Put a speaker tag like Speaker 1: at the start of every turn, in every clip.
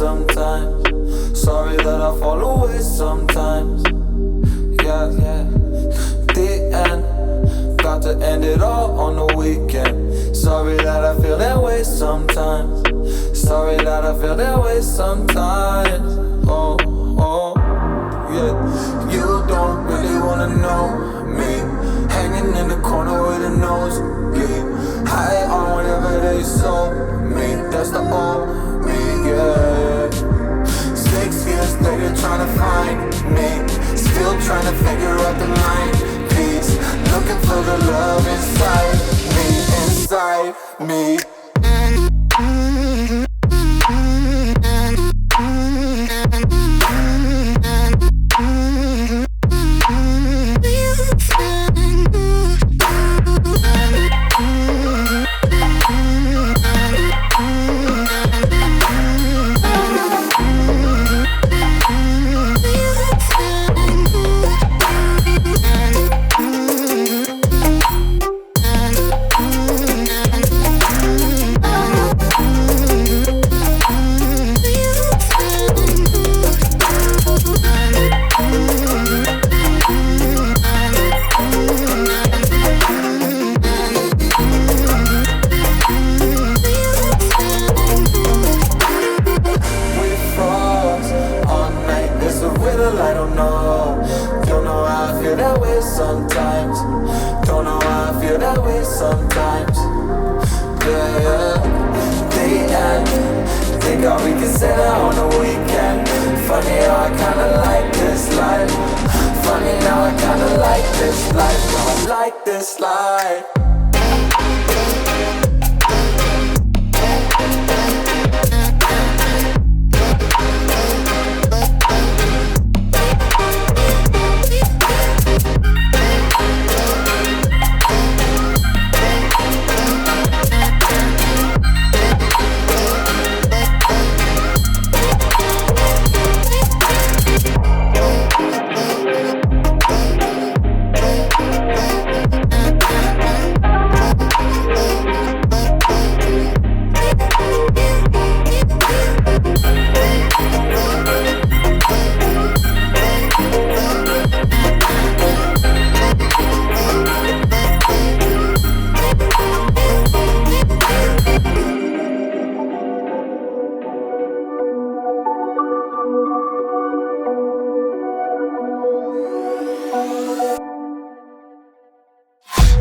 Speaker 1: sometimes. Sorry that I fall away sometimes. Yeah, yeah. The end. Got to end it all on the weekend. Sorry that I feel that way sometimes. Sorry that I feel that way sometimes. Oh, oh, yeah. You don't really wanna know me. Hanging in the corner with a nosebleed. High on whatever they sold me. That's the old me, yeah. 6 years later trying to find me. Still trying to figure out the line piece. Looking for the love inside me, inside me.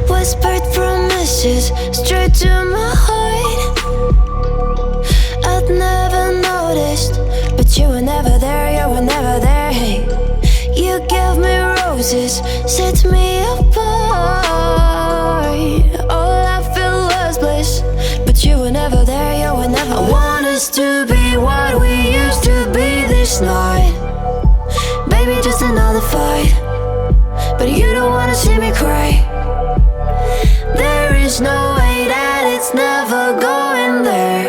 Speaker 2: Whispered promises straight to my heart. I'd never noticed, but you were never there, you were never there. Hey, you gave me roses, set me apart. All I feel was bliss, but you were never there, you were never there. I want us to be what we used to be this night. Baby, just another fight, but you don't wanna see me cry. There is no way that it's never going there.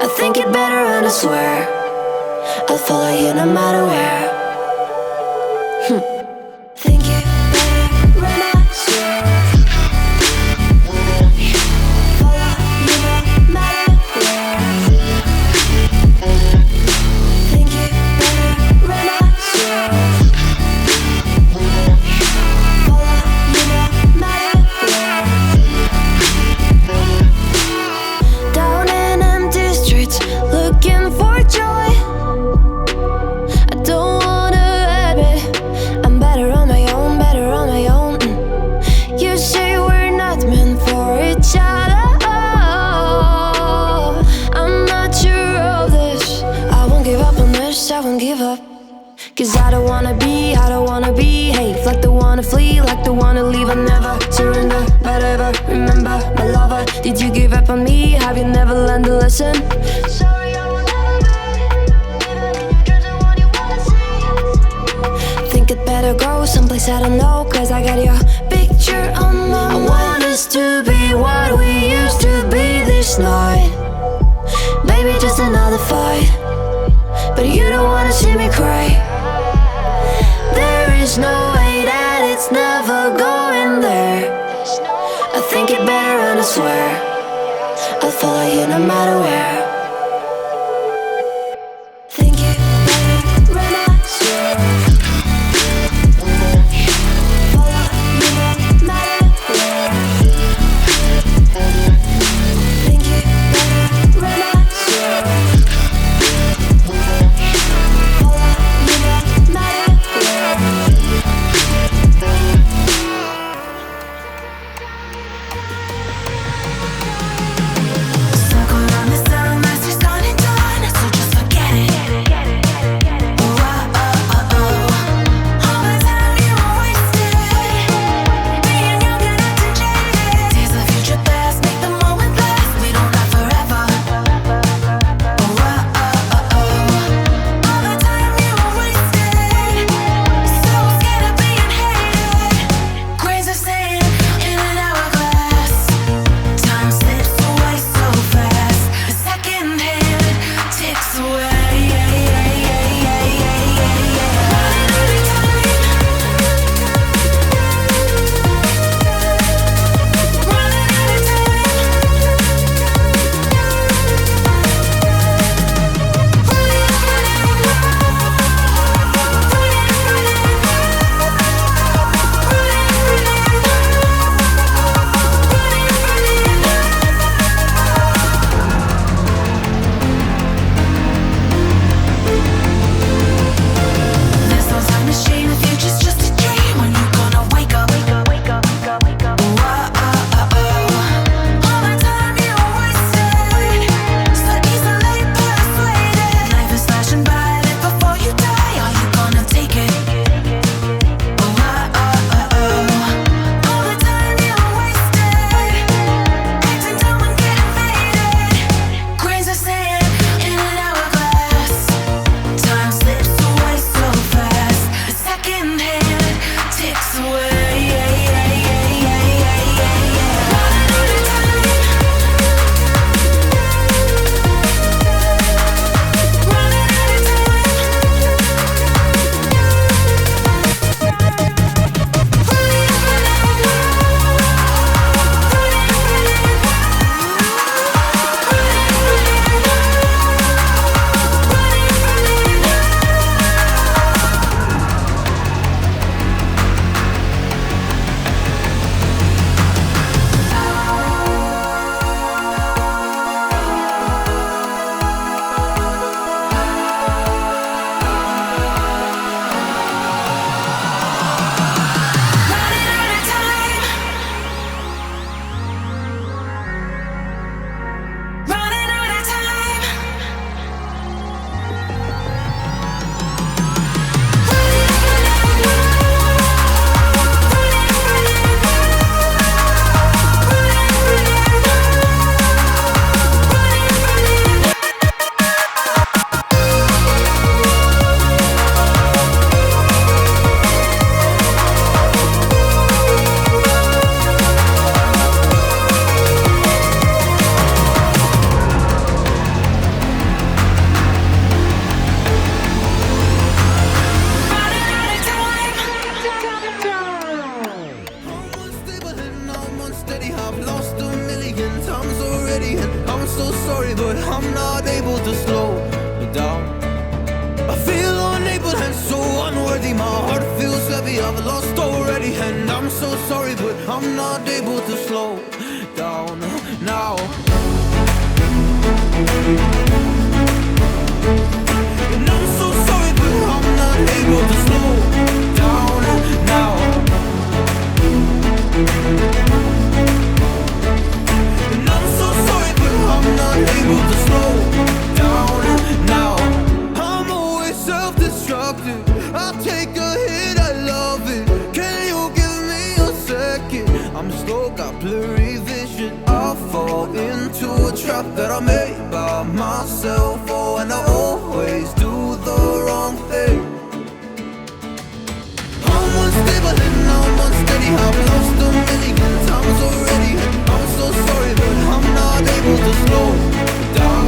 Speaker 2: I think it better and I swear I'll follow you no matter where. Think it better and I swear follow you no matter where. Think it better and I swear follow you no matter where. Down in empty streets, looking for joy. I don't wanna admit I'm better on my own, better on my own. You say we're not meant for each other. I'm not sure of this. I won't give up on this, I won't give up. Cause I don't wanna behave like the wanna flee, like the wanna leave. I never surrender, but ever remember my lover. Did you give up on me? Have you never learned a lesson? Sorry, I will never be even in your dreams and what you wanna see. Think it better go someplace I don't know, cause I got your picture on my mind. I want us to be what we used to be this night. Baby, just another fight, but you don't wanna see me cry. There is no way that it's never going there. I think it better and I swear I'll follow you no matter where.
Speaker 1: I've lost a million times already, and I'm so sorry, but I'm not able to slow down. I feel unable and so unworthy. My heart feels heavy. I've lost already, and I'm so sorry, but I'm not able to slow down now. And I'm so sorry, but I'm not able to slow down now. And I'm so sorry, but I'm not able to slow down now. I'm always self-destructive. I'll take a hit, I love it. Can you give me a second? I'm slow, got blurry vision. I'll fall into a trap that I made by myself. Oh, and I always do the wrong thing. I'm unstable and I'm unsteady. I've lost a million times already. I'm so sorry, but I'm not able to slow down.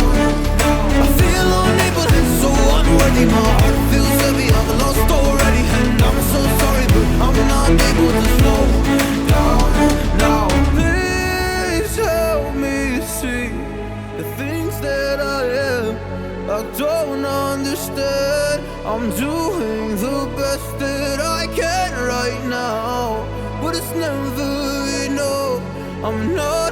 Speaker 1: I feel unable and so unworthy. My heart feels heavy. I've lost already, and I'm so sorry, but I'm not able to slow down now. Please help me see the things that I am. I don't understand. I'm doing the best that I can right now, but it's never enough. I'm not